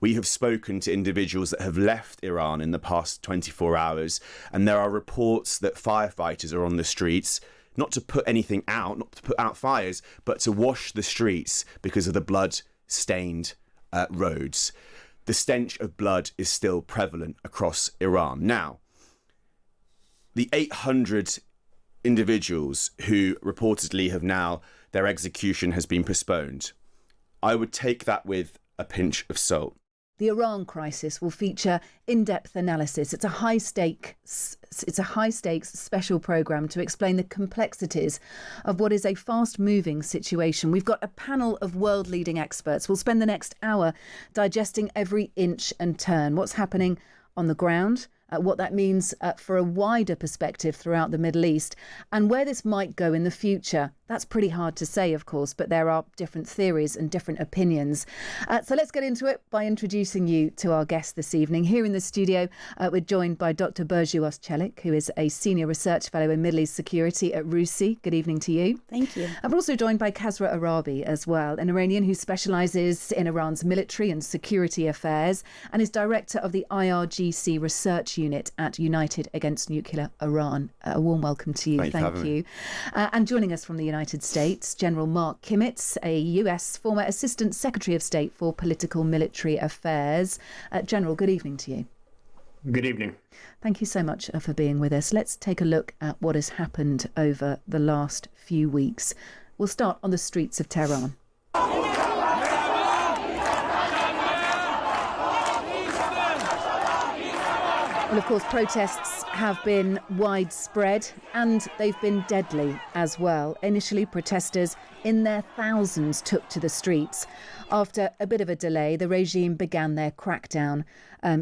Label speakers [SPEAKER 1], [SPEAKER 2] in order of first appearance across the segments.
[SPEAKER 1] We have spoken to individuals that have left Iran in the past 24 hours, and there are reports that firefighters are on the streets, not to put anything out, not to put out fires, but to wash the streets because of the blood-stained roads. The stench of blood is still prevalent across Iran. Now, the 800 individuals who reportedly have now, their execution has been postponed, I would take that with a pinch of salt.
[SPEAKER 2] The Iran crisis will feature in-depth analysis. It's a high-stakes special programme to explain the complexities of what is a fast-moving situation. We've got a panel of world-leading experts. We'll spend the next hour digesting every inch and turn, what's happening on the ground, what that means for a wider perspective throughout the Middle East, and where this might go in the future. That's pretty hard to say, of course, but there are different theories and different opinions. So let's get into it by introducing you to our guest this evening. Here in the studio, we're joined by Dr. Burjuas Çelik, who is a Senior Research Fellow in Middle East Security at RUSI. Good evening to you.
[SPEAKER 3] Thank you.
[SPEAKER 2] We're also joined by Kasra Aarabi as well, an Iranian who specialises in Iran's military and security affairs and is Director of the IRGC Research Unit at United Against Nuclear Iran. A warm welcome to you. Thank you. And joining us from the United States, General Mark Kimitz, a US former Assistant Secretary of State for Political Military Affairs. General, good evening to you.
[SPEAKER 4] Good evening.
[SPEAKER 2] Thank you so much for being with us. Let's take a look at what has happened over the last few weeks. We'll start on the streets of Tehran. Well, of course, protests have been widespread and they've been deadly as well. Initially, protesters in their thousands took to the streets. After a bit of a delay, the regime began their crackdown.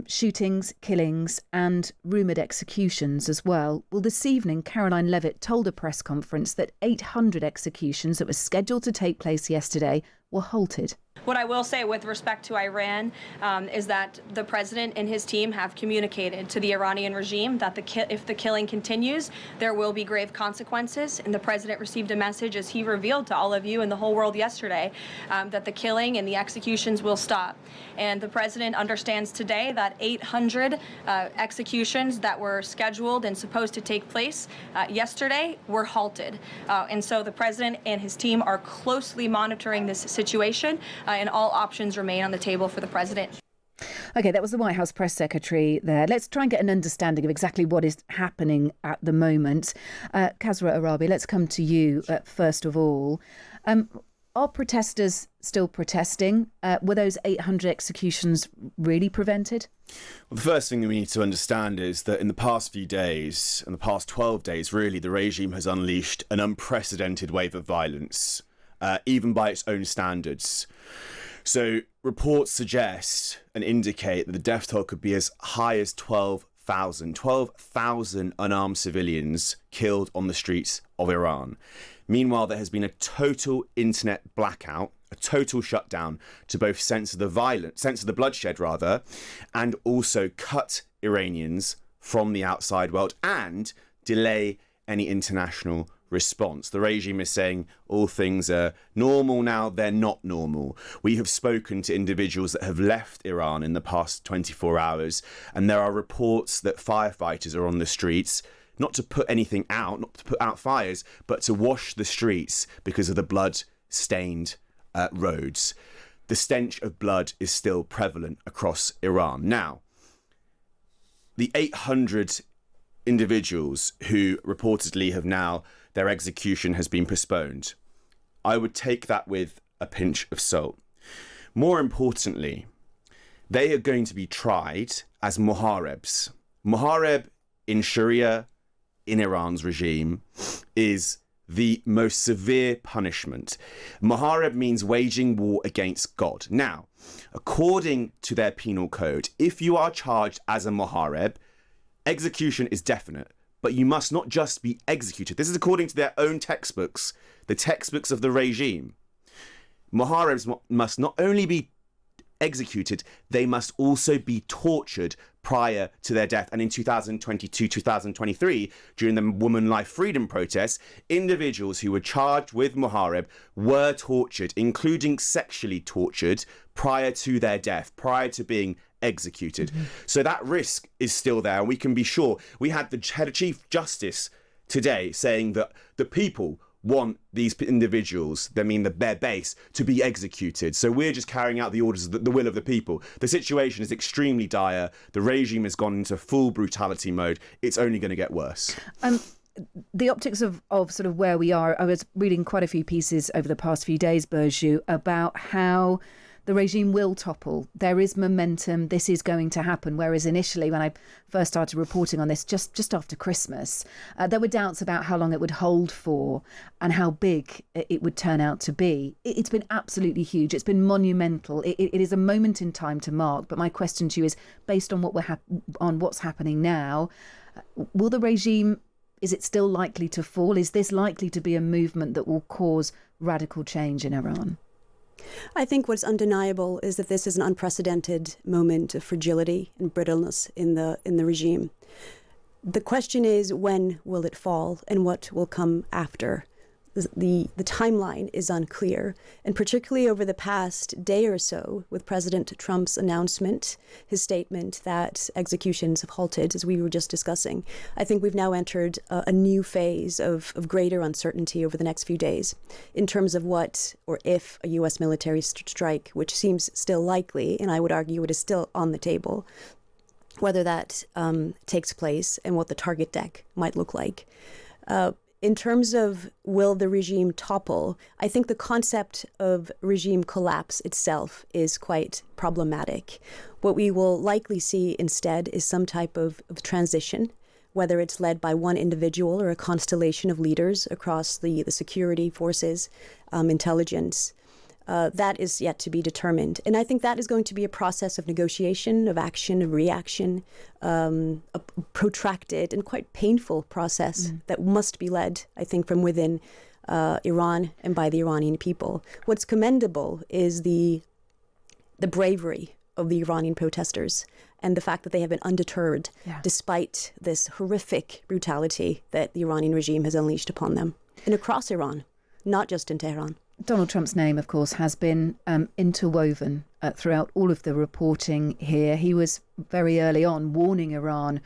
[SPEAKER 2] Shootings, killings and rumoured executions as well. Well, this evening, Caroline Levitt told a press conference that 800 executions that were scheduled to take place yesterday were halted.
[SPEAKER 3] What I will say with respect to Iran is that the president and his team have communicated to the Iranian regime that if the killing continues, there will be grave consequences. And the president received a message, as he revealed to all of you and the whole world yesterday, that the killing and the executions will stop. And the president understands today that 800 executions that were scheduled and supposed to take place yesterday were halted. And so the president and his team are closely monitoring this situation. And all options remain on the table for the president.
[SPEAKER 2] OK, that was the White House press secretary there. Let's try and get an understanding of exactly what is happening at the moment. Kasra Aarabi, let's come to you first of all. Are protesters still protesting? Were those 800 executions really prevented?
[SPEAKER 1] Well, the first thing that we need to understand is that in the past few days, in the past 12 days, really, the regime has unleashed an unprecedented wave of violence, even by its own standards. So reports suggest and indicate that the death toll could be as high as 12,000 unarmed civilians killed on the streets of Iran. Meanwhile, there has been a total internet blackout, a total shutdown to both censor the bloodshed rather, and also cut Iranians from the outside world and delay any international response. The regime is saying all things are normal now. They're not normal. We have spoken to individuals that have left Iran in the past 24 hours, and there are reports that firefighters are on the streets, not to put anything out, not to put out fires, but to wash the streets because of the blood-stained roads. The stench of blood is still prevalent across Iran. Now, the 800 individuals who reportedly have now, their execution has been postponed, I would take that with a pinch of salt. More importantly, they are going to be tried as muharebs. Muhareb in Sharia, in Iran's regime, is the most severe punishment. Muhareb means waging war against God. Now, according to their penal code, if you are charged as a muhareb, execution is definite, but you must not just be executed. This is according to their own textbooks, the textbooks of the regime. Muharebs must not only be executed, they must also be tortured prior to their death. And in 2022, 2023, during the Woman Life Freedom protests, individuals who were charged with Muharib were tortured, including sexually tortured, prior to their death, prior to being executed. So that risk is still there, and we can be sure. We had the head of Chief Justice today saying that the people want these individuals, their base, to be executed. So we're just carrying out the orders, the will of the people. The situation is extremely dire. The regime has gone into full brutality mode. It's only going to get worse.
[SPEAKER 2] The optics of sort of where we are, I was reading quite a few pieces over the past few days, Burcu, about how the regime will topple. There is momentum. This is going to happen. Whereas initially, when I first started reporting on this, just after Christmas, there were doubts about how long it would hold for and how big it would turn out to be. It's been absolutely huge. It's been monumental. It is a moment in time to mark. But my question to you is, based on what's happening now, will the regime, is it still likely to fall? Is this likely to be a movement that will cause radical change in Iran?
[SPEAKER 4] I think what's undeniable is that this is an unprecedented moment of fragility and brittleness in the regime. The question is, when will it fall and what will come after? The timeline is unclear, and particularly over the past day or so, with President Trump's announcement, his statement that executions have halted, as we were just discussing, I think we've now entered a new phase of greater uncertainty over the next few days in terms of what or if a U.S. military strike, which seems still likely, and I would argue it is still on the table, whether that takes place and what the target deck might look like. In terms of will the regime topple, I think the concept of regime collapse itself is quite problematic. What we will likely see instead is some type of transition, whether it's led by one individual or a constellation of leaders across the security forces, intelligence. That is yet to be determined. And I think that is going to be a process of negotiation, of action, of reaction, a protracted and quite painful process that must be led, I think, from within Iran and by the Iranian people. What's commendable is the bravery of the Iranian protesters and the fact that they have been undeterred despite this horrific brutality that the Iranian regime has unleashed upon them and across Iran, not just in Tehran.
[SPEAKER 2] Donald Trump's name, of course, has been interwoven throughout all of the reporting here. He was very early on warning Iran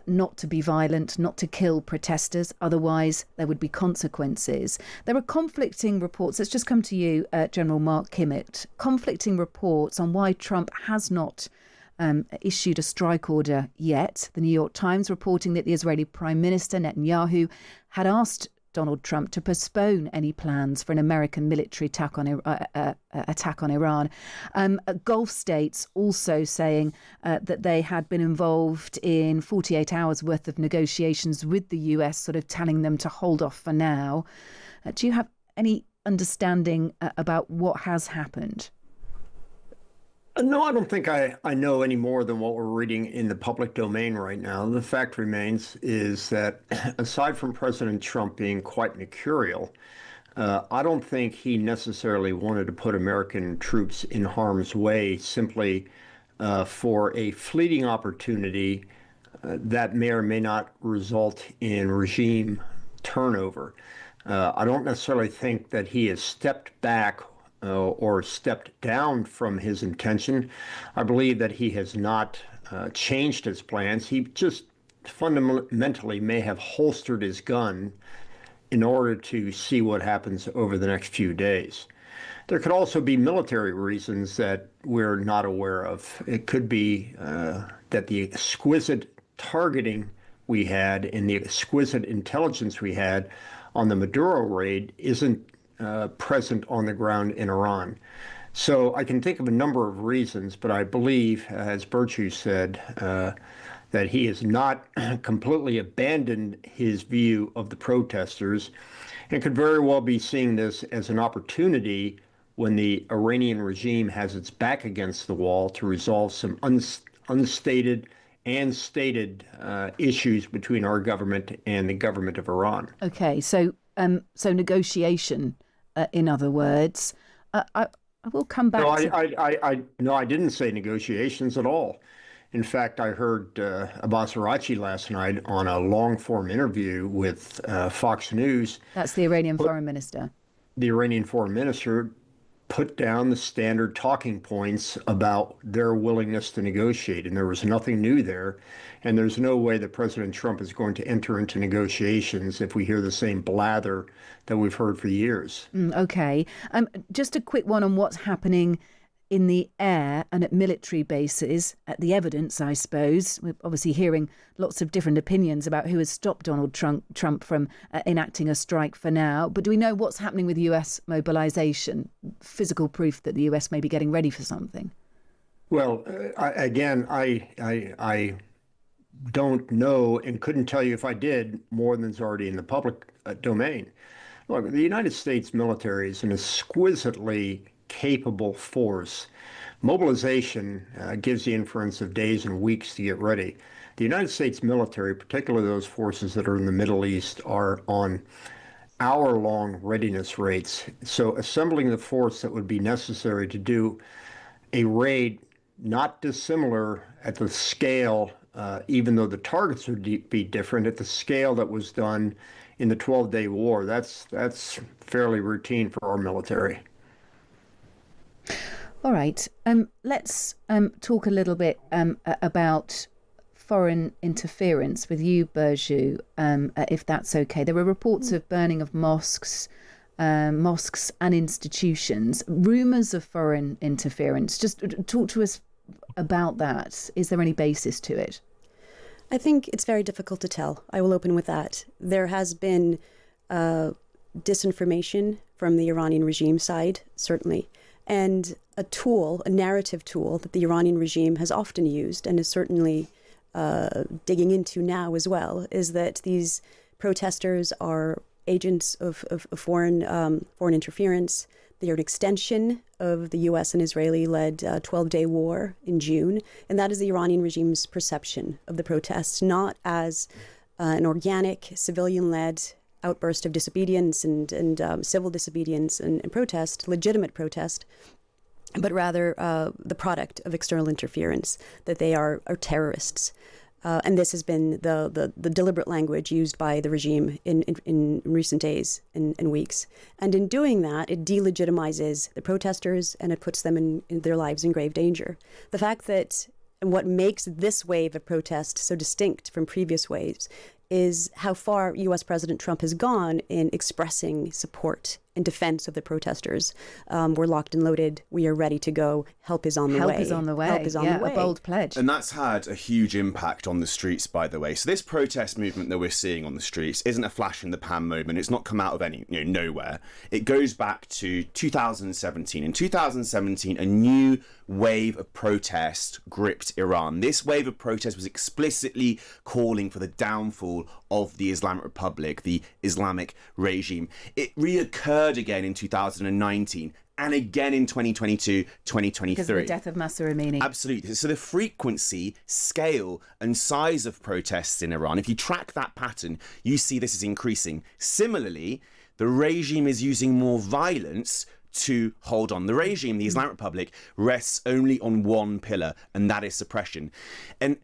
[SPEAKER 2] not to be violent, not to kill protesters, otherwise there would be consequences. There are conflicting reports. Let's just come to you, General Mark Kimmett. Conflicting reports on why Trump has not issued a strike order yet. The New York Times reporting that the Israeli Prime Minister Netanyahu had asked Donald Trump to postpone any plans for an American military attack on Iran. Gulf states also saying that they had been involved in 48 hours worth of negotiations with the US, sort of telling them to hold off for now. Do you have any understanding about what has happened?
[SPEAKER 5] No, I don't think I know any more than what we're reading in the public domain right now. The fact remains is that aside from President Trump being quite mercurial, I don't think he necessarily wanted to put American troops in harm's way simply for a fleeting opportunity that may or may not result in regime turnover. I don't necessarily think that he has stepped back or stepped down from his intention. I believe that he has not changed his plans. He just fundamentally may have holstered his gun in order to see what happens over the next few days. There could also be military reasons that we're not aware of. It could be that the exquisite targeting we had and the exquisite intelligence we had on the Maduro raid isn't present on the ground in Iran. So I can think of a number of reasons, but I believe, as Burcu said, that he has not completely abandoned his view of the protesters and could very well be seeing this as an opportunity when the Iranian regime has its back against the wall to resolve some unstated and stated issues between our government and the government of Iran.
[SPEAKER 2] Okay, so negotiation, in other words. will come back to...
[SPEAKER 5] No, I didn't say negotiations at all. In fact, I heard Abbas Araghchi last night on a long-form interview with Fox News.
[SPEAKER 2] That's the Iranian foreign minister.
[SPEAKER 5] The Iranian foreign minister put down the standard talking points about their willingness to negotiate, and there was nothing new there. And there's no way that President Trump is going to enter into negotiations if we hear the same blather that we've heard for years.
[SPEAKER 2] Okay. Just a quick one on what's happening in the air and at military bases, at the evidence, I suppose. We're obviously hearing lots of different opinions about who has stopped Donald Trump from enacting a strike for now. But do we know what's happening with US mobilization? Physical proof that the US may be getting ready for something?
[SPEAKER 5] Well, I don't know and couldn't tell you if I did more than's already in the public domain. Look, the United States military is an exquisitely capable force. Mobilization gives the inference of days and weeks to get ready. The United States military, particularly those forces that are in the Middle East, are on hour-long readiness rates. So assembling the force that would be necessary to do a raid not dissimilar at the scale, even though the targets would be different, at the scale that was done in the 12-day war, that's fairly routine for our military.
[SPEAKER 2] All right. Let's talk a little bit about foreign interference with you, Burcu, if that's okay. There were reports of burning of mosques and institutions, rumours of foreign interference. Just talk to us about that. Is there any basis to it?
[SPEAKER 4] I think it's very difficult to tell. I will open with that. There has been disinformation from the Iranian regime side, certainly. And a narrative tool that the Iranian regime has often used and is certainly digging into now as well, is that these protesters are agents of foreign interference. They are an extension of the U.S. and Israeli-led 12-day war in June. And that is the Iranian regime's perception of the protests, not as an organic, civilian-led outburst of disobedience and civil disobedience and protest, legitimate protest, but rather the product of external interference, that they are terrorists. And this has been the deliberate language used by the regime in recent days and weeks. And in doing that, it delegitimizes the protesters and it puts them in their lives in grave danger. The fact that, and what makes this wave of protest so distinct from previous waves, is how far U.S. President Trump has gone in expressing support in defense of the protesters. We're locked and loaded. We are ready to go. Help is on the way.
[SPEAKER 2] Help is on the way.
[SPEAKER 4] Help is on the way.
[SPEAKER 2] A bold pledge.
[SPEAKER 1] And that's had a huge impact on the streets, by the way. So this protest movement that we're seeing on the streets isn't a flash in the pan moment. It's not come out of nowhere. It goes back to 2017. In 2017, a new wave of protest gripped Iran. This wave of protest was explicitly calling for the downfall of the Islamic Republic, the Islamic regime. It reoccurred again in 2019 and again in 2022, 2023.
[SPEAKER 2] Because of the death of Mahsa Amini.
[SPEAKER 1] Absolutely. So the frequency, scale and size of protests in Iran, if you track that pattern, you see this is increasing. Similarly, the regime is using more violence to hold on. The regime, the Islamic Republic, rests only on one pillar, and that is suppression. And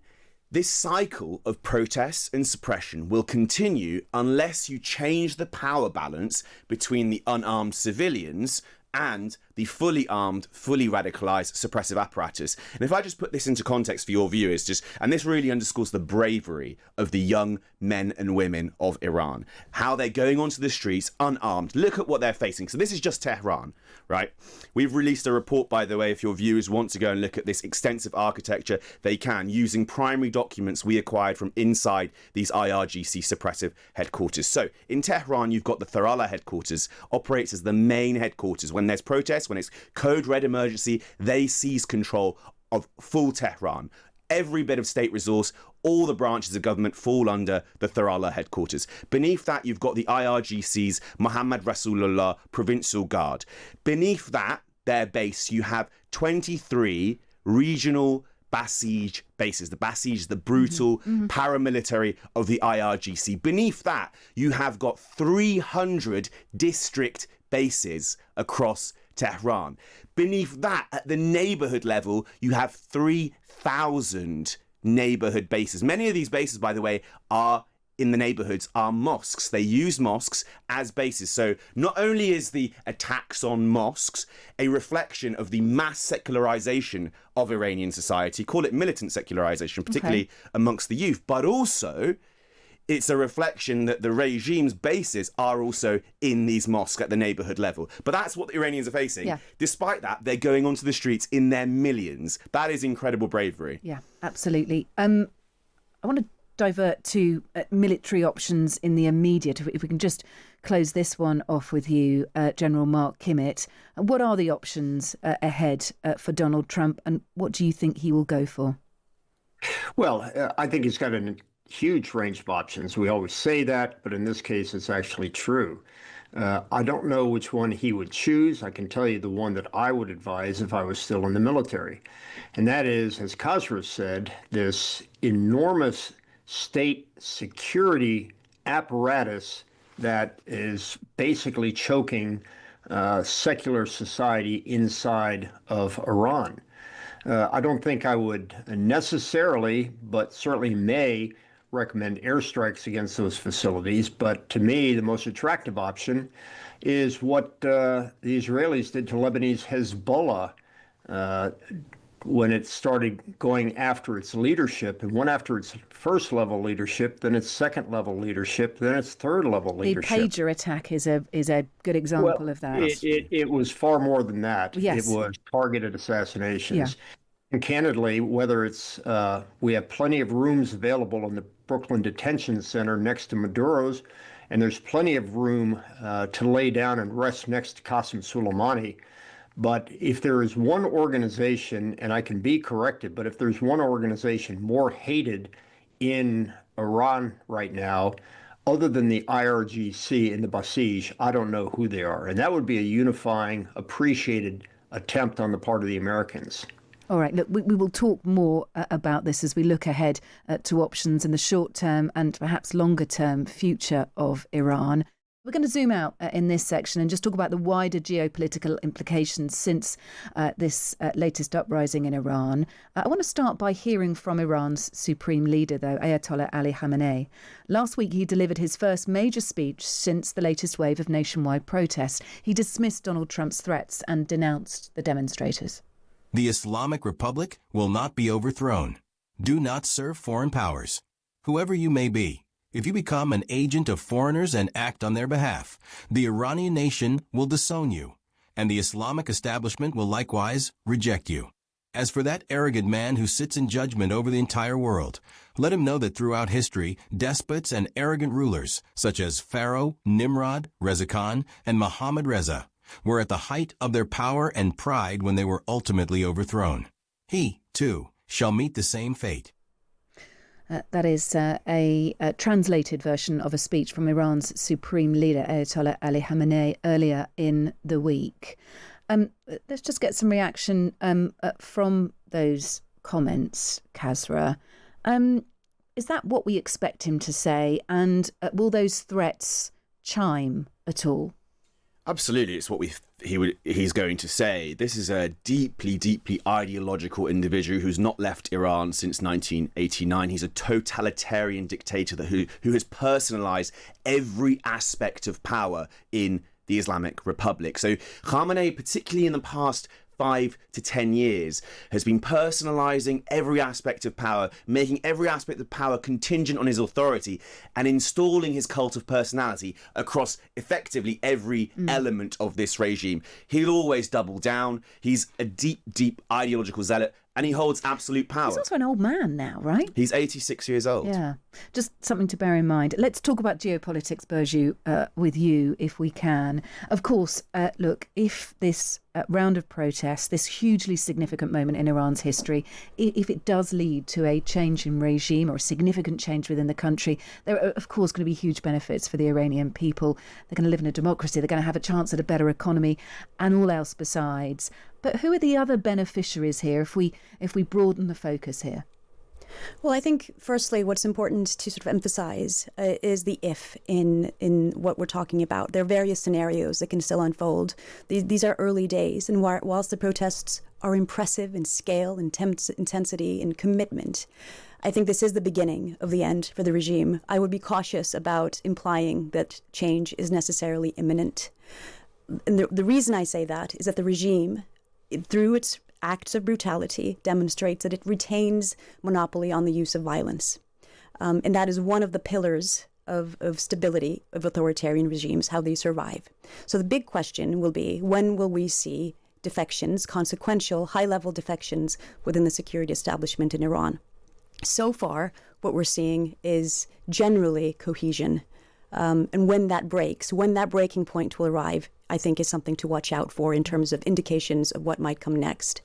[SPEAKER 1] this cycle of protests and suppression will continue unless you change the power balance between the unarmed civilians and the fully armed, fully radicalized suppressive apparatus. And if I just put this into context for your viewers, and this really underscores the bravery of the young men and women of Iran, how they're going onto the streets unarmed. Look at what they're facing. So this is just Tehran, right? We've released a report, by the way, if your viewers want to go and look at this extensive architecture, they can, using primary documents we acquired from inside these IRGC suppressive headquarters. So in Tehran, you've got the Tharala headquarters, operates as the main headquarters. When there's protests, when it's code red emergency, they seize control of full Tehran. Every bit of state resource, all the branches of government fall under the Tharala headquarters. Beneath that, you've got the IRGC's Mohammad Rasulullah Provincial Guard. Beneath that, their base, you have 23 regional Basij bases. The Basij is the brutal paramilitary of the IRGC. Beneath that, you have got 300 district bases across Tehran. Beneath that, at the neighborhood level, you have 3,000 neighborhood bases. Many of these bases, by the way, are in the neighborhoods are mosques. They use mosques as bases. So not only is the attacks on mosques a reflection of the mass secularization of Iranian society, call it militant secularization, particularly amongst the youth, but also it's a reflection that the regime's bases are also in these mosques at the neighborhood level. But that's what the Iranians are facing. Yeah. Despite that, they're going onto the streets in their millions. That is incredible bravery.
[SPEAKER 2] Yeah, absolutely. I want to divert to military options in the immediate. If we can just close this one off with you, General Mark Kimmett. What are the options ahead for Donald Trump, and what do you think he will go for?
[SPEAKER 5] Well, I think he's got a huge range of options. We always say that, but in this case, it's actually true. I don't know which one he would choose. I can tell you the one that I would advise if I was still in the military. And that is, as Kasra said, this enormous state security apparatus that is basically choking secular society inside of Iran. I don't think I would necessarily, but certainly may, recommend airstrikes against those facilities. But to me, the most attractive option is what the Israelis did to Lebanese Hezbollah when it started going after its leadership, and went after its first level leadership, then its second level leadership, then its third level leadership.
[SPEAKER 2] The pager attack is a good example of that.
[SPEAKER 5] It was far more than that.
[SPEAKER 2] Yes.
[SPEAKER 5] It was targeted assassinations. Yeah. And candidly, whether it's we have plenty of rooms available in the Brooklyn Detention Center next to Maduro's, and there's plenty of room to lay down and rest next to Qasem Soleimani. But if there is one organization, and I can be corrected, but if there's one organization more hated in Iran right now, other than the IRGC and the Basij, I don't know who they are. And that would be a unifying, appreciated attempt on the part of the Americans.
[SPEAKER 2] All right, look, we will talk more about this as we look ahead to options in the short term and perhaps longer term future of Iran. We're going to zoom out in this section and just talk about the wider geopolitical implications since this latest uprising in Iran. I want to start by hearing from Iran's supreme leader, though, Ayatollah Ali Khamenei. Last week, he delivered his first major speech since the latest wave of nationwide protest. He dismissed Donald Trump's threats and denounced the demonstrators.
[SPEAKER 6] The Islamic Republic will not be overthrown. Do not serve foreign powers. Whoever you may be, if you become an agent of foreigners and act on their behalf, the Iranian nation will disown you, and the Islamic establishment will likewise reject you. As for that arrogant man who sits in judgment over the entire world, let him know that throughout history, despots and arrogant rulers, such as Pharaoh, Nimrod, Reza Khan, and Mohammad Reza, were at the height of their power and pride when they were ultimately overthrown. He, too, shall meet the same fate.
[SPEAKER 2] That is a translated version of a speech from Iran's supreme leader, Ayatollah Ali Khamenei, earlier in the week. Let's just get some reaction from those comments, Kasra. Is that what we expect him to say? And will those threats chime at all?
[SPEAKER 1] Absolutely, it's what he's going to say. This is a deeply, deeply ideological individual who's not left Iran since 1989. He's a totalitarian dictator who has personalized every aspect of power in the Islamic Republic. So Khamenei, particularly in the past 5 to 10 years, has been personalizing every aspect of power, making every aspect of power contingent on his authority, and installing his cult of personality across effectively every element of this regime. He'll always double down. He's a deep, deep ideological zealot, and he holds absolute power.
[SPEAKER 2] He's also an old man now, right?
[SPEAKER 1] He's 86 years old.
[SPEAKER 2] Yeah, just something to bear in mind. Let's talk about geopolitics, Burju, with you, if we can. Of course, look, if this round of protests, this hugely significant moment in Iran's history, if it does lead to a change in regime or a significant change within the country, there are, of course, going to be huge benefits for the Iranian people. They're going to live in a democracy. They're going to have a chance at a better economy and all else besides. But who are the other beneficiaries here if we broaden the focus here?
[SPEAKER 4] Well, I think, firstly, what's important to sort of emphasize is the if in what we're talking about. There are various scenarios that can still unfold. These are early days, and whilst the protests are impressive in scale, intensity, and commitment, I think this is the beginning of the end for the regime. I would be cautious about implying that change is necessarily imminent. And the reason I say that is that the regime, through its acts of brutality, demonstrates that it retains monopoly on the use of violence. And that is one of the pillars of stability of authoritarian regimes, how they survive. So the big question will be, when will we see defections, consequential, high-level defections within the security establishment in Iran? So far, what we're seeing is generally cohesion. And when that breaks, when that breaking point will arrive, I think is something to watch out for in terms of indications of what might come next.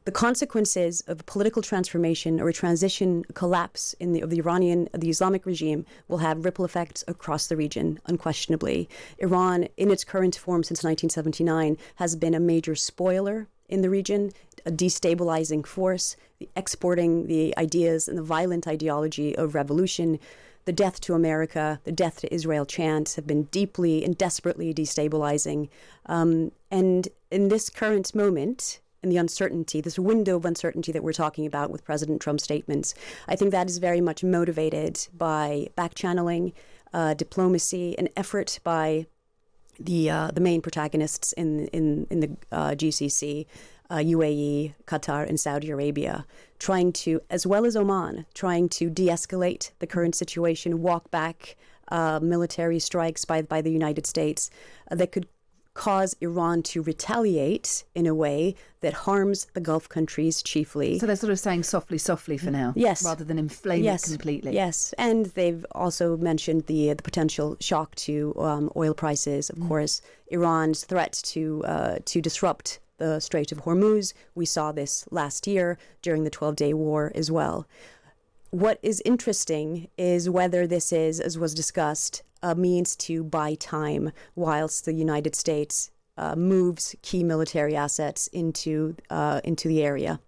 [SPEAKER 4] The consequences of a political transformation or a transition collapse of the Islamic regime will have ripple effects across the region, unquestionably. Iran, in its current form since 1979, has been a major spoiler in the region, a destabilizing force, exporting the ideas and the violent ideology of revolution. The death to America, the death to Israel chants have been deeply and desperately destabilizing. And in this current moment, in the uncertainty, this window of uncertainty that we're talking about with President Trump's statements, I think that is very much motivated by back-channeling, diplomacy, an effort by the main protagonists in the GCC, UAE, Qatar, and Saudi Arabia, trying to, as well as Oman, trying to de-escalate the current situation, walk back military strikes by the United States that could cause Iran to retaliate in a way that harms the Gulf countries chiefly.
[SPEAKER 2] So they're sort of saying softly, softly for now,
[SPEAKER 4] yes,
[SPEAKER 2] rather than inflame it completely.
[SPEAKER 4] Yes, and they've also mentioned the potential shock to oil prices. Of course, Iran's threat to disrupt the Strait of Hormuz. We saw this last year during the 12-day war as well. What is interesting is whether this is, as was discussed, a means to buy time whilst the United States moves key military assets into the area.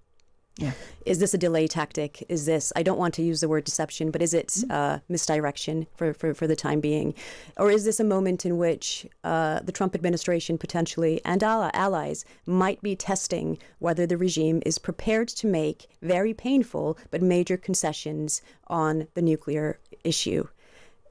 [SPEAKER 4] Yeah. Is this a delay tactic? Is this, I don't want to use the word deception, but is it misdirection for the time being? Or is this a moment in which the Trump administration potentially and allies might be testing whether the regime is prepared to make very painful but major concessions on the nuclear issue?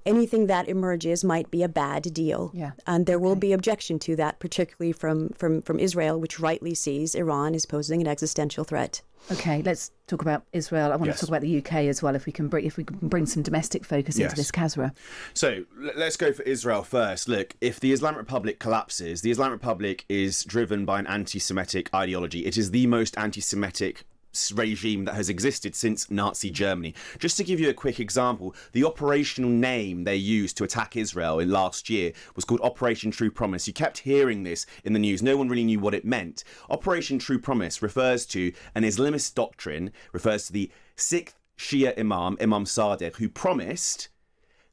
[SPEAKER 4] Anything that emerges might be a bad deal. Yeah. And there will be objection to that, particularly from Israel, which rightly sees Iran as posing an existential threat.
[SPEAKER 2] Okay, let's talk about Israel. I want to talk about the UK as well, if we can bring some domestic focus into this, Kasra.
[SPEAKER 1] So let's go for Israel first. Look, if the Islamic Republic collapses, the Islamic Republic is driven by an anti-Semitic ideology. It is the most anti-Semitic regime that has existed since Nazi Germany. Just to give you a quick example, the operational name they used to attack Israel in last year was called Operation True Promise. You kept hearing this in the news. No one really knew what it meant. Operation True Promise refers to an Islamist doctrine, refers to the 6th Shia Imam Sadiq, who promised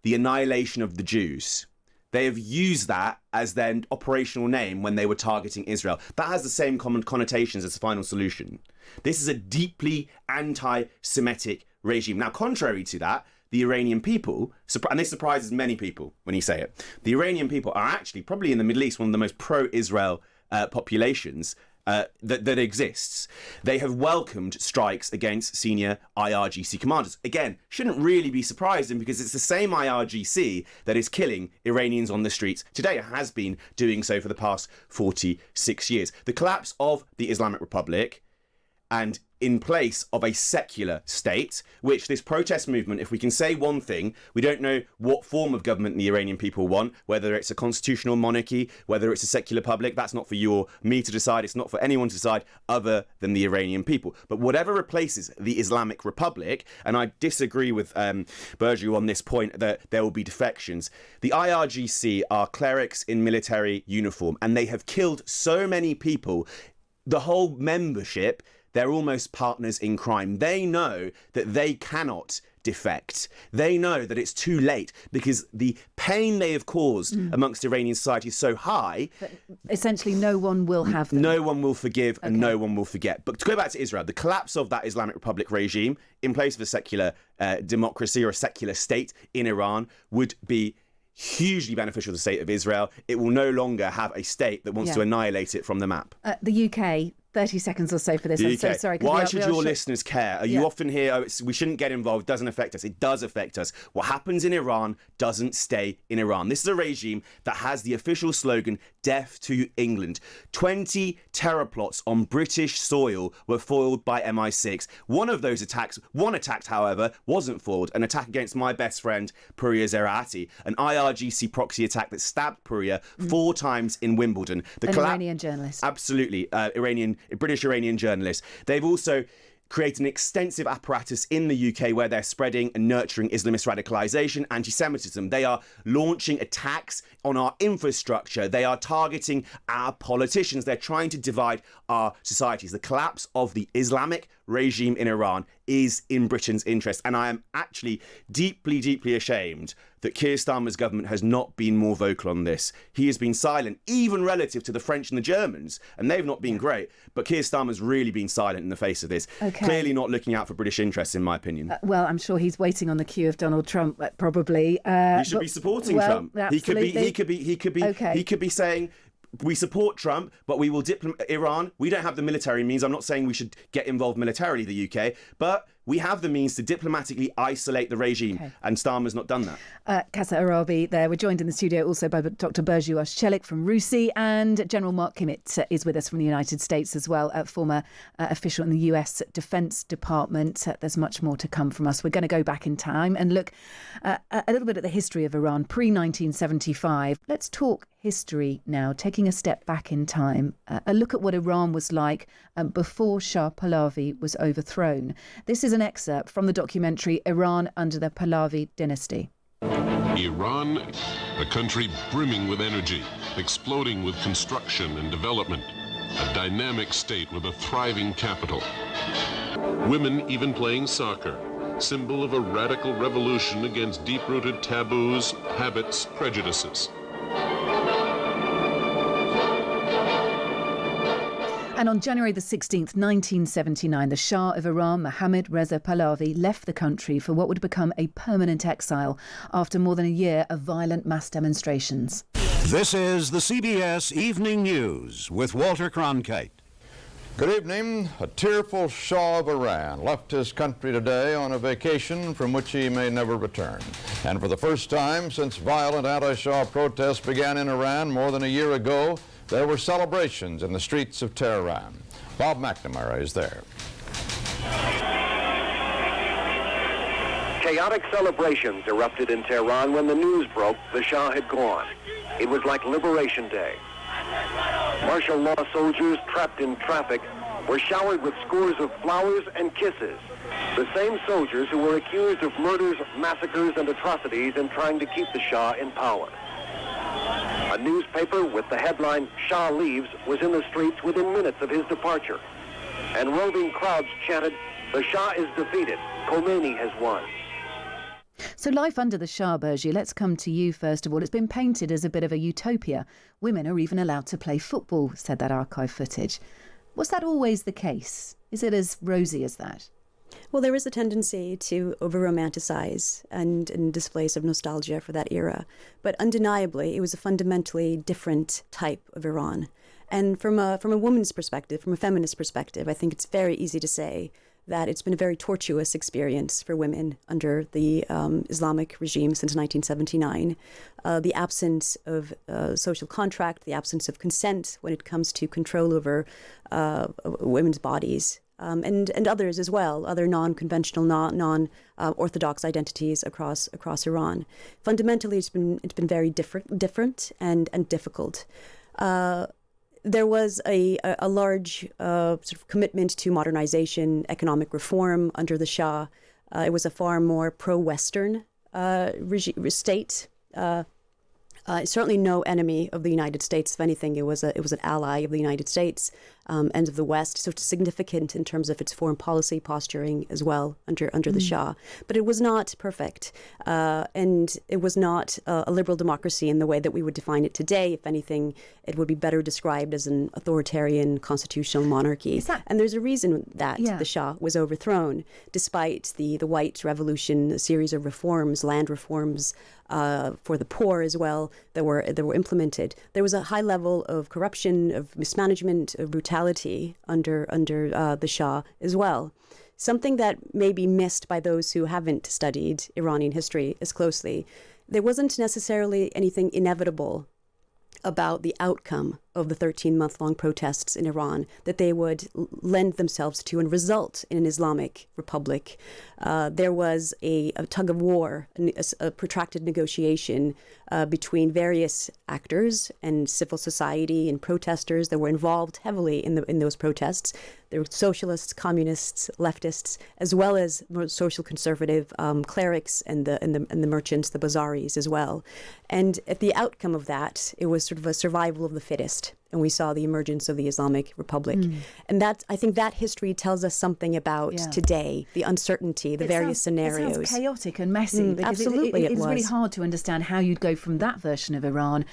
[SPEAKER 1] the annihilation of the Jews. They have used that as their operational name when they were targeting Israel. That has the same common connotations as the Final Solution. This is a deeply anti-Semitic regime. Now, contrary to that, the Iranian people, and this surprises many people when you say it, the Iranian people are actually probably in the Middle East one of the most pro-Israel populations that exists. They have welcomed strikes against senior IRGC commanders. Again, shouldn't really be surprising because it's the same IRGC that is killing Iranians on the streets today. It has been doing so for the past 46 years. The collapse of the Islamic Republic and in place of a secular state, which this protest movement, if we can say one thing, we don't know what form of government the Iranian people want, whether it's a constitutional monarchy, whether it's a secular public. That's not for you or me to decide. It's not for anyone to decide other than the Iranian people. But whatever replaces the Islamic Republic, and I disagree with Burju on this point that there will be defections, the IRGC are clerics in military uniform, and they have killed so many people. The whole membership, they're almost partners in crime. They know that they cannot defect. They know that it's too late because the pain they have caused amongst Iranian society is so high.
[SPEAKER 2] But essentially, no one will have them.
[SPEAKER 1] No one will forgive and no one will forget. But to go back to Israel, the collapse of that Islamic Republic regime in place of a secular democracy or a secular state in Iran would be hugely beneficial to the state of Israel. It will no longer have a state that wants to annihilate it from the map.
[SPEAKER 2] The UK, 30 seconds or so for this. I'm so sorry.
[SPEAKER 1] Why should your listeners care? You often hear, we shouldn't get involved, it doesn't affect us. It does affect us. What happens in Iran doesn't stay in Iran. This is a regime that has the official slogan, death to England. 20 terror plots on British soil were foiled by MI6. One of those attacks, however, wasn't foiled. An attack against my best friend, Puriya Zeraati. An IRGC proxy attack that stabbed Puriya 4 times in Wimbledon.
[SPEAKER 2] An Iranian journalist.
[SPEAKER 1] Absolutely. British Iranian journalist. They've also created an extensive apparatus in the UK where they're spreading and nurturing Islamist radicalisation, anti-Semitism. They are launching attacks on our infrastructure. They are targeting our politicians. They're trying to divide our societies. The collapse of the Islamic regime in Iran is in Britain's interest. And I am actually deeply, deeply ashamed that Keir Starmer's government has not been more vocal on this. He has been silent, even relative to the French and the Germans, and they've not been great. But Keir Starmer's really been silent in the face of this. Clearly not looking out for British interests, in my opinion.
[SPEAKER 2] Well, I'm sure he's waiting on the cue of Donald Trump, probably.
[SPEAKER 1] He should be supporting Trump.
[SPEAKER 2] Absolutely.
[SPEAKER 1] He could be saying, we support Trump, but we will Iran. We don't have the military means. I'm not saying we should get involved militarily, the UK, but we have the means to diplomatically isolate the regime, and Starmer's not done that.
[SPEAKER 2] Kasra Aarabi there. We're joined in the studio also by Dr. Burju Oshchelik from RUSI, and General Mark Kimmett is with us from the United States as well, former official in the US Defense Department. There's much more to come from us. We're going to go back in time and look a little bit at the history of Iran pre-1975. Let's talk history now, taking a step back in time, a look at what Iran was like before Shah Pahlavi was overthrown. This is an excerpt from the documentary Iran Under the Pahlavi Dynasty.
[SPEAKER 7] Iran, a country brimming with energy, exploding with construction and development, a dynamic state with a thriving capital. Women even playing soccer, symbol of a radical revolution against deep-rooted taboos, habits, prejudices.
[SPEAKER 2] And on January the 16th, 1979, the Shah of Iran, Mohammad Reza Pahlavi, left the country for what would become a permanent exile after more than a year of violent mass demonstrations.
[SPEAKER 8] This is the CBS Evening News with Walter Cronkite.
[SPEAKER 9] Good evening. A tearful Shah of Iran left his country today on a vacation from which he may never return. And for the first time since violent anti-Shah protests began in Iran more than a year ago, there were celebrations in the streets of Tehran. Bob McNamara is there.
[SPEAKER 10] Chaotic celebrations erupted in Tehran when the news broke the Shah had gone. It was like Liberation Day. Martial law soldiers trapped in traffic were showered with scores of flowers and kisses. The same soldiers who were accused of murders, massacres, and atrocities in trying to keep the Shah in power. A newspaper with the headline, "Shah Leaves," was in the streets within minutes of his departure. And roving crowds chanted, "The Shah is defeated. Khomeini has won."
[SPEAKER 2] So life under the Shah, Burju, let's come to you first of all. It's been painted as a bit of a utopia. Women are even allowed to play football, said that archive footage. Was that always the case? Is it as rosy as that?
[SPEAKER 4] Well, there is a tendency to over-romanticize and display some nostalgia for that era. But undeniably, it was a fundamentally different type of Iran. And from a woman's perspective, from a feminist perspective, I think it's very easy to say that it's been a very tortuous experience for women under the Islamic regime since 1979. The absence of social contract, the absence of consent when it comes to control over women's bodies, and others as well, other non-conventional, non-orthodox identities across Iran. Fundamentally, it's been very different and difficult. There was a large sort of commitment to modernization, economic reform under the Shah. It was a far more pro-Western state. Certainly no enemy of the United States. If anything, it was an ally of the United States. and of the West, so it's significant in terms of its foreign policy posturing as well under the Shah. But it was not perfect, and it was not a liberal democracy in the way that we would define it today. If anything, it would be better described as an authoritarian constitutional monarchy. And there's a reason that the Shah was overthrown, despite the White Revolution, a series of reforms, land reforms for the poor as well, that were implemented. There was a high level of corruption, of mismanagement, of brutality under the Shah as well. Something that may be missed by those who haven't studied Iranian history as closely. There wasn't necessarily anything inevitable about the outcome of the 13-month-long protests in Iran, that they would lend themselves to and result in an Islamic republic. There was a tug of war, a protracted negotiation between various actors and civil society and protesters that were involved heavily in those protests. There were socialists, communists, leftists, as well as more social conservative clerics and the merchants, the bazaris as well. And at the outcome of that, it was sort of a survival of the fittest. And we saw the emergence of the Islamic Republic. And I think that history tells us something about today, the uncertainty, the various scenarios.
[SPEAKER 2] It sounds chaotic and messy.
[SPEAKER 4] Absolutely,
[SPEAKER 2] it's really hard to understand how you'd go from that version of Iran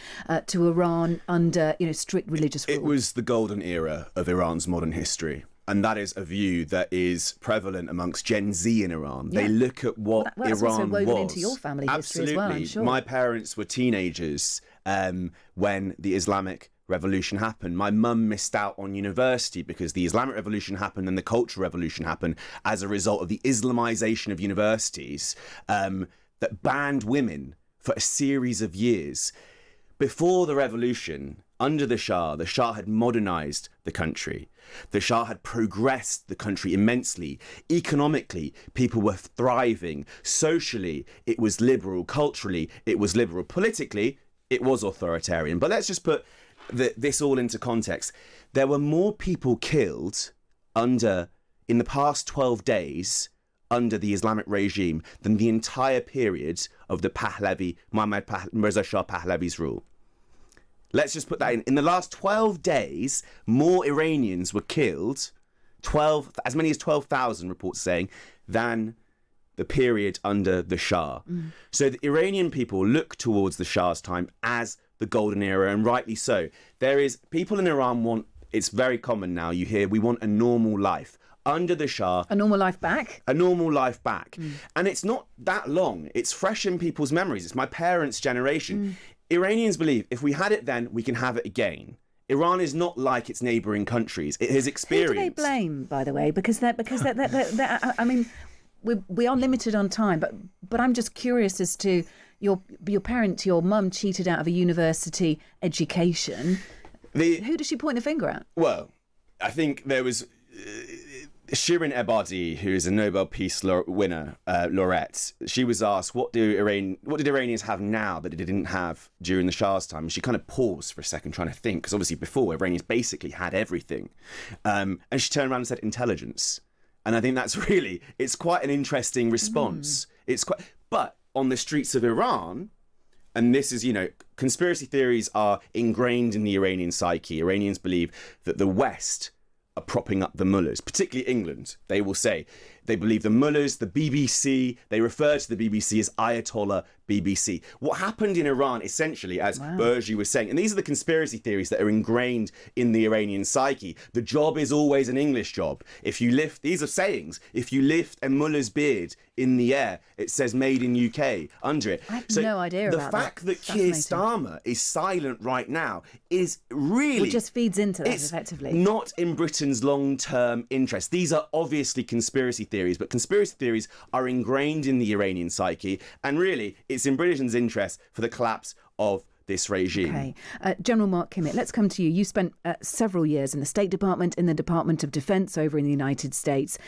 [SPEAKER 2] to Iran under strict religious rule.
[SPEAKER 1] It was the golden era of Iran's modern history. And that is a view that is prevalent amongst Gen Z in Iran. They look at what
[SPEAKER 2] that's
[SPEAKER 1] Iran
[SPEAKER 2] also woven
[SPEAKER 1] was.
[SPEAKER 2] into your family
[SPEAKER 1] Absolutely.
[SPEAKER 2] history as well, I'm sure.
[SPEAKER 1] My parents were teenagers when the Islamic Revolution happened. My mum missed out on university because the Islamic Revolution happened and the Cultural Revolution happened as a result of the Islamization of universities that banned women for a series of years. Before the revolution, under the Shah had modernized the country. The Shah had progressed the country immensely. Economically, people were thriving. Socially, it was liberal. Culturally, it was liberal. Politically, it was authoritarian. But let's just put this all into context. There were more people killed in the past 12 days under the Islamic regime than the entire period of the Mohammad Reza Shah Pahlavi's rule. Let's just put that in. In the last 12 days, more Iranians were killed, as many as 12,000 reports saying, than the period under the Shah. So the Iranian people look towards the Shah's time as the golden era, and rightly so. People in Iran it's very common now, you hear, we want a normal life. Under the Shah.
[SPEAKER 2] A normal life back?
[SPEAKER 1] A normal life back. And it's not that long. It's fresh in people's memories. It's my parents' generation. Iranians believe if we had it then, we can have it again. Iran is not like its neighbouring countries. It has experienced.
[SPEAKER 2] Who do they blame, by the way? Because I mean, we are limited on time, but I'm just curious as to your mum cheated out of a university education. Who does she point the finger at?
[SPEAKER 1] Well, I think there was Shirin Ebadi, who is a Nobel Peace winner, laureate. She was asked, what did Iranians have now that they didn't have during the Shah's time? And she kind of paused for a second trying to think, because obviously before, Iranians basically had everything. And she turned around and said intelligence. And I think it's quite an interesting response. But on the streets of Iran, and this is, conspiracy theories are ingrained in the Iranian psyche. Iranians believe that the West are propping up the mullahs, particularly England. They will say they believe the mullahs, the BBC, they refer to the BBC as Ayatollah BBC. What happened in Iran, essentially, as Bergy was saying, and these are the conspiracy theories that are ingrained in the Iranian psyche. The job is always an English job. These are sayings, if you lift a mullah's beard in the air, it says made in UK under it.
[SPEAKER 2] I have no idea about that.
[SPEAKER 1] The fact that Keir Starmer is silent right now is really...
[SPEAKER 2] It just feeds into that, effectively.
[SPEAKER 1] Not in Britain's long-term interest. These are obviously conspiracy theories, but conspiracy theories are ingrained in the Iranian psyche, and really, it's in Britain's interest for the collapse of this regime.
[SPEAKER 2] Okay. General Mark Kimmitt, let's come to you. You spent several years in the State Department, in the Department of Defense over in the United States.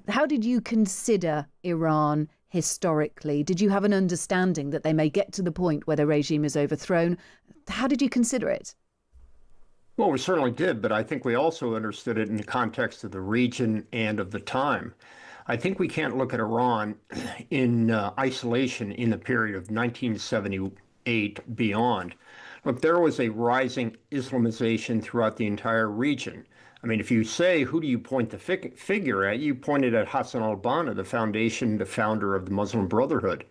[SPEAKER 2] How did you consider Iran historically? Did you have an understanding that they may get to the point where the regime is overthrown? How did you consider it?
[SPEAKER 5] Well, we certainly did, but I think we also understood it in the context of the region and of the time. I think we can't look at Iran in isolation in the period of 1978 beyond. Look, there was a rising Islamization throughout the entire region. I mean, if you say, who do you point the figure at? You pointed at Hassan al-Banna, the founder of the Muslim Brotherhood.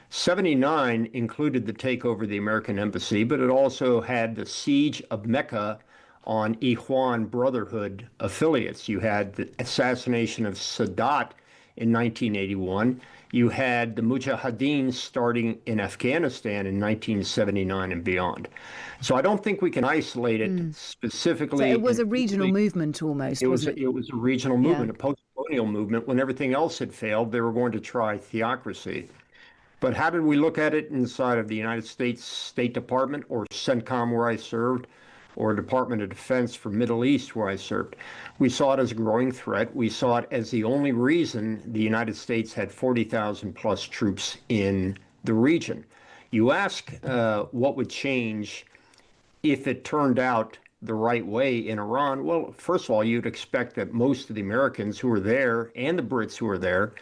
[SPEAKER 5] 79 included the takeover of the American embassy, but it also had the siege of Mecca on Ikhwan Brotherhood affiliates. You had the assassination of Sadat in 1981. You had the Mujahideen starting in Afghanistan in 1979 and beyond. So I don't think we can isolate it specifically.
[SPEAKER 2] So it was a regional movement almost, wasn't it?
[SPEAKER 5] It was a regional movement, a post-colonial movement. When everything else had failed, they were going to try theocracy. But how did we look at it inside of the United States State Department or CENTCOM where I served, or Department of Defense for Middle East where I served? We saw it as a growing threat. We saw it as the only reason the United States had 40,000 plus troops in the region. You ask what would change if it turned out the right way in Iran. Well, first of all, you'd expect that most of the Americans who were there and the Brits who were there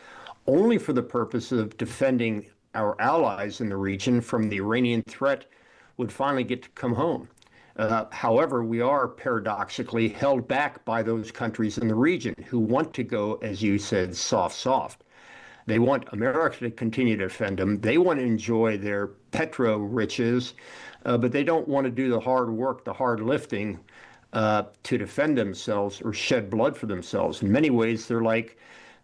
[SPEAKER 5] only for the purpose of defending our allies in the region from the Iranian threat would finally get to come home. However, we are paradoxically held back by those countries in the region who want to go, as you said, soft. They want America to continue to defend them. They want to enjoy their petro riches, but they don't want to do the hard work, the hard lifting to defend themselves or shed blood for themselves. In many ways, they're like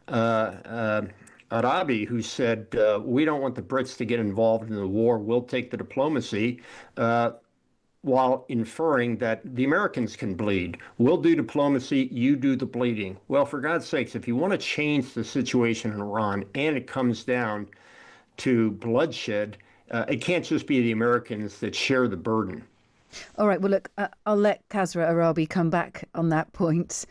[SPEAKER 5] Aarabi, who said, we don't want the Brits to get involved in the war. We'll take the diplomacy, while inferring that the Americans can bleed. We'll do diplomacy, you do the bleeding. Well, for God's sakes, if you want to change the situation in Iran and it comes down to bloodshed, it can't just be the Americans that share the burden.
[SPEAKER 2] All right, well, look, I'll let Kasra Aarabi come back on that point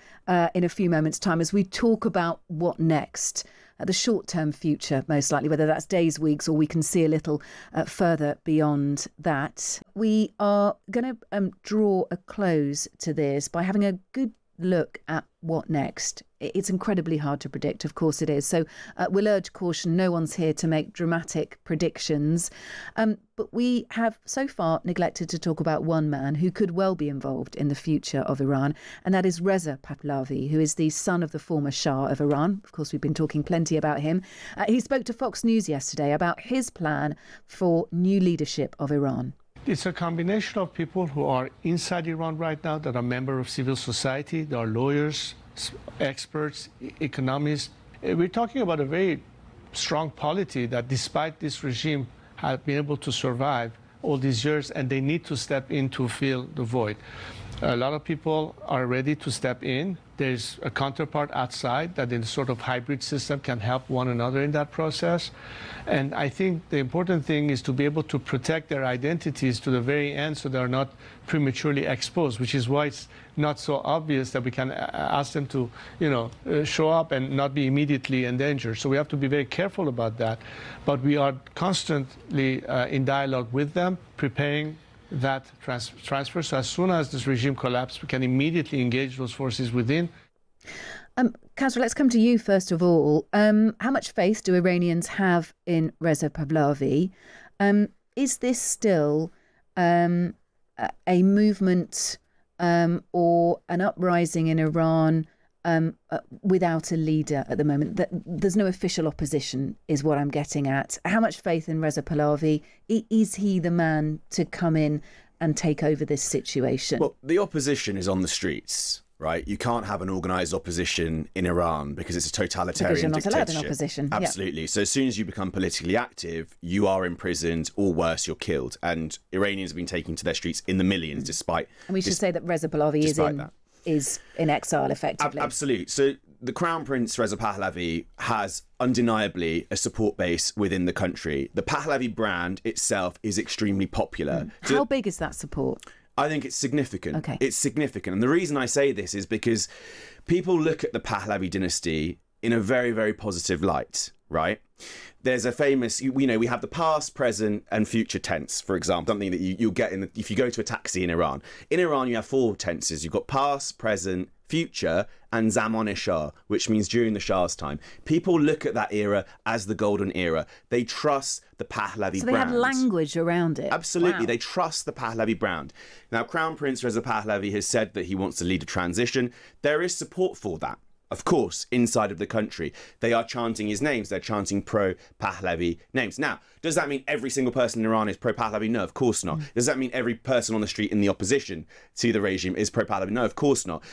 [SPEAKER 2] in a few moments' time as we talk about what next. The short-term future, most likely, whether that's days, weeks, or we can see a little further beyond that. We are going to draw a close to this by having a good look at what next. It's incredibly hard to predict, of course it is. So we'll urge caution. No one's here to make dramatic predictions. But we have so far neglected to talk about one man who could well be involved in the future of Iran, and that is Reza Pahlavi, who is the son of the former Shah of Iran. Of course, we've been talking plenty about him. He spoke to Fox News yesterday about his plan for new leadership of Iran.
[SPEAKER 11] It's a combination of people who are inside Iran right now that are members of civil society. There are lawyers, experts, economists. We're talking about a very strong polity that despite this regime have been able to survive all these years, and they need to step in to fill the void. A lot of people are ready to step in. There's a counterpart outside that in a sort of hybrid system can help one another in that process. And I think the important thing is to be able to protect their identities to the very end so they're not prematurely exposed, which is why it's not so obvious that we can ask them to, show up and not be immediately endangered. So we have to be very careful about that. But we are constantly in dialogue with them, preparing that transfer. So as soon as this regime collapses, we can immediately engage those forces within.
[SPEAKER 2] Kasra, let's come to you first of all. How much faith do Iranians have in Reza Pahlavi? Is this still a movement or an uprising in Iran without a leader at the moment? There's no official opposition, is what I'm getting at. How much faith in Reza Pahlavi? Is he the man to come in and take over this situation?
[SPEAKER 1] Well, the opposition is on the streets, right? You can't have an organised opposition in Iran because it's a totalitarian
[SPEAKER 2] dictatorship. Because you're not allowed an opposition.
[SPEAKER 1] Absolutely. Yeah. So as soon as you become politically active, you are imprisoned, or worse, you're killed. And Iranians have been taking to their streets in the millions despite... And
[SPEAKER 2] we should say that Reza Pahlavi is in exile, effectively.
[SPEAKER 1] Absolutely. So the Crown Prince Reza Pahlavi has undeniably a support base within the country. The Pahlavi brand itself is extremely popular.
[SPEAKER 2] How big is that support?
[SPEAKER 1] I think it's significant.
[SPEAKER 2] Okay.
[SPEAKER 1] It's significant. And the reason I say this is because people look at the Pahlavi dynasty in a very, very positive light, right? There's a famous, we have the past, present and future tense, for example, something that you'll get if you go to a taxi in Iran. In Iran, you have 4 tenses. You've got past, present future and Zaman-e-Shah, which means during the Shah's time. People look at that era as the golden era. They trust the Pahlavi brand.
[SPEAKER 2] So they have language around it.
[SPEAKER 1] Absolutely.
[SPEAKER 2] Wow.
[SPEAKER 1] They trust the Pahlavi brand. Now, Crown Prince Reza Pahlavi has said that he wants to lead a transition. There is support for that. Of course, inside of the country, they are chanting his names. They're chanting pro-Pahlavi names. Now, does that mean every single person in Iran is pro-Pahlavi? No, of course not. Does that mean every person on the street in the opposition to the regime is pro-Pahlavi? No, of course not.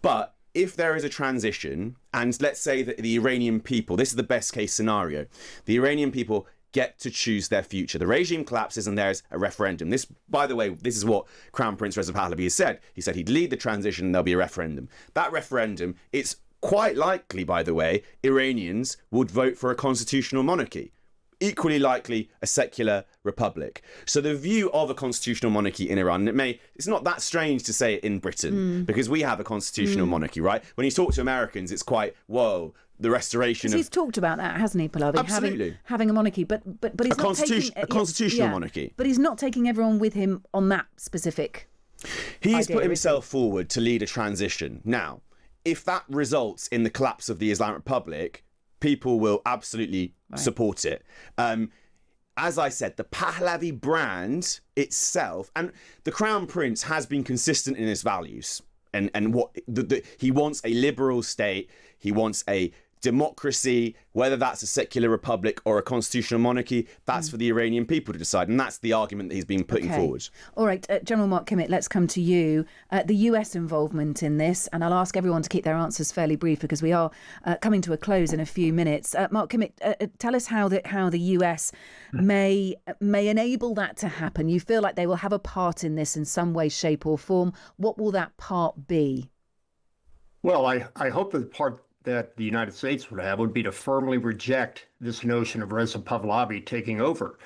[SPEAKER 1] But if there is a transition, and let's say that the Iranian people, this is the best case scenario, the Iranian people get to choose their future. The regime collapses and there's a referendum. This, by the way, this is what Crown Prince Reza Pahlavi has said. He said he'd lead the transition and there'll be a referendum. That referendum, it's quite likely, by the way, Iranians would vote for a constitutional monarchy. Equally likely, a secular republic. So the view of a constitutional monarchy in Iran, it's not that strange to say it in Britain, because we have a constitutional monarchy, right? When you talk to Americans, it's quite, whoa, the restoration of...
[SPEAKER 2] He's talked about that, hasn't he, Pahlavi?
[SPEAKER 1] Absolutely.
[SPEAKER 2] Having a monarchy, but he's not taking...
[SPEAKER 1] A constitutional monarchy.
[SPEAKER 2] But he's not taking everyone with him on that specific
[SPEAKER 1] He's
[SPEAKER 2] idea,
[SPEAKER 1] put himself forward to lead a transition. Now, if that results in the collapse of the Islamic Republic, people will absolutely support it. As I said, the Pahlavi brand itself, and the Crown Prince has been consistent in his values, and what he wants a liberal state, he wants a democracy, whether that's a secular republic or a constitutional monarchy, that's for the Iranian people to decide. And that's the argument that he's been putting forward.
[SPEAKER 2] All right, General Mark Kimmitt, let's come to you. The US involvement in this, and I'll ask everyone to keep their answers fairly brief because we are coming to a close in a few minutes. Mark Kimmitt, tell us how the US may enable that to happen. You feel like they will have a part in this in some way, shape or form. What will that part be?
[SPEAKER 5] Well, I hope that the part that the United States would have would be to firmly reject this notion of Reza Pahlavi taking over.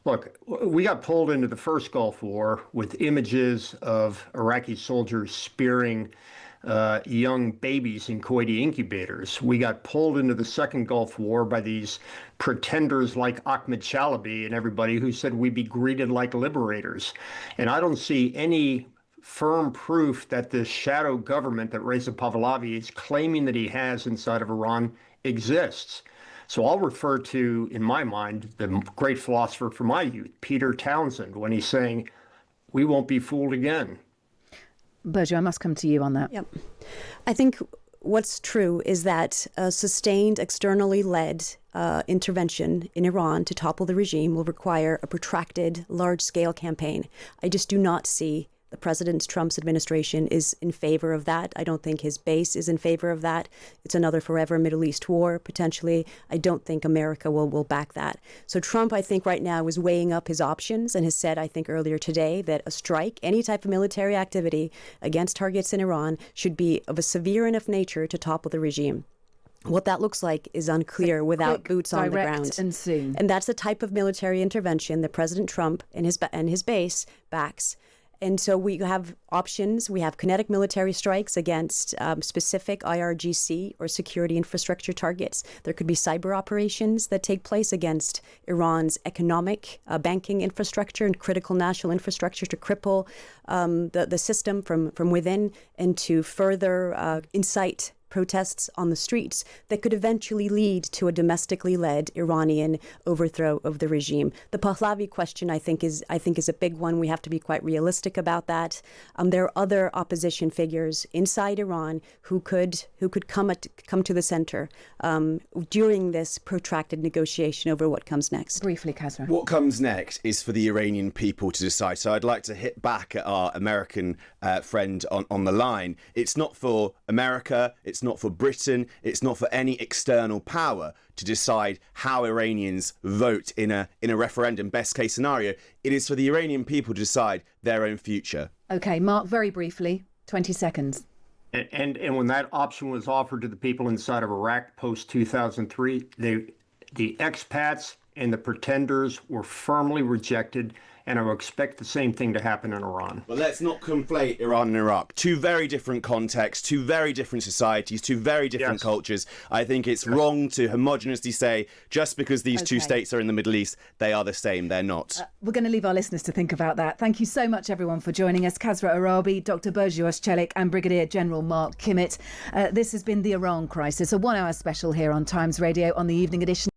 [SPEAKER 5] Look, we got pulled into the first Gulf War with images of Iraqi soldiers spearing young babies in Kuwaiti incubators. We got pulled into the second Gulf War by these pretenders like Ahmed Chalabi and everybody who said we'd be greeted like liberators. And I don't see any firm proof that the shadow government that Reza Pahlavi is claiming that he has inside of Iran exists. So I'll refer to, in my mind, the great philosopher from my youth, Peter Townsend, when he's saying, we won't be fooled again.
[SPEAKER 2] Burcu, I must come to you on that.
[SPEAKER 4] Yep. I think what's true is that a sustained, externally led intervention in Iran to topple the regime will require a protracted, large-scale campaign. I just do not see the President Trump's administration is in favor of that. I don't think his base is in favor of that. It's another forever Middle East war, potentially. I don't think America will back that. So Trump, I think right now, is weighing up his options and has said, I think earlier today, that a strike, any type of military activity against targets in Iran should be of a severe enough nature to topple the regime. What that looks like is unclear without boots on the ground.
[SPEAKER 2] And soon.
[SPEAKER 4] And that's the type of military intervention that President Trump and his base backs. And so we have options. We have kinetic military strikes against specific IRGC or security infrastructure targets. There could be cyber operations that take place against Iran's economic banking infrastructure and critical national infrastructure to cripple the system from within and to further incite protests on the streets that could eventually lead to a domestically led Iranian overthrow of the regime. The Pahlavi question, I think, is a big one. We have to be quite realistic about that. There are other opposition figures inside Iran who could come to the center during this protracted negotiation over what comes next.
[SPEAKER 2] Briefly, Kasra.
[SPEAKER 1] What comes next is for the Iranian people to decide. So I'd like to hit back at our American friend on the line. It's not for America. It's not for Britain, it's not for any external power to decide how Iranians vote in a referendum, best case scenario. It is for the Iranian people to decide their own future.
[SPEAKER 2] Okay, Mark, very briefly, 20 seconds.
[SPEAKER 5] And when that option was offered to the people inside of Iraq post-2003, the expats and the pretenders were firmly rejected, and I would expect the same thing to happen in Iran.
[SPEAKER 1] Well, let's not conflate Iran and Iraq. Two very different contexts, two very different societies, two very different cultures. I think it's wrong to homogeneously say just because these two states are in the Middle East, they are the same. They're not.
[SPEAKER 2] We're going to leave our listeners to think about that. Thank you so much, everyone, for joining us. Kasra Aarabi, Dr. Bergios Celik and Brigadier General Mark Kimmitt. This has been The Iran Crisis, a 1-hour special here on Times Radio on the evening edition.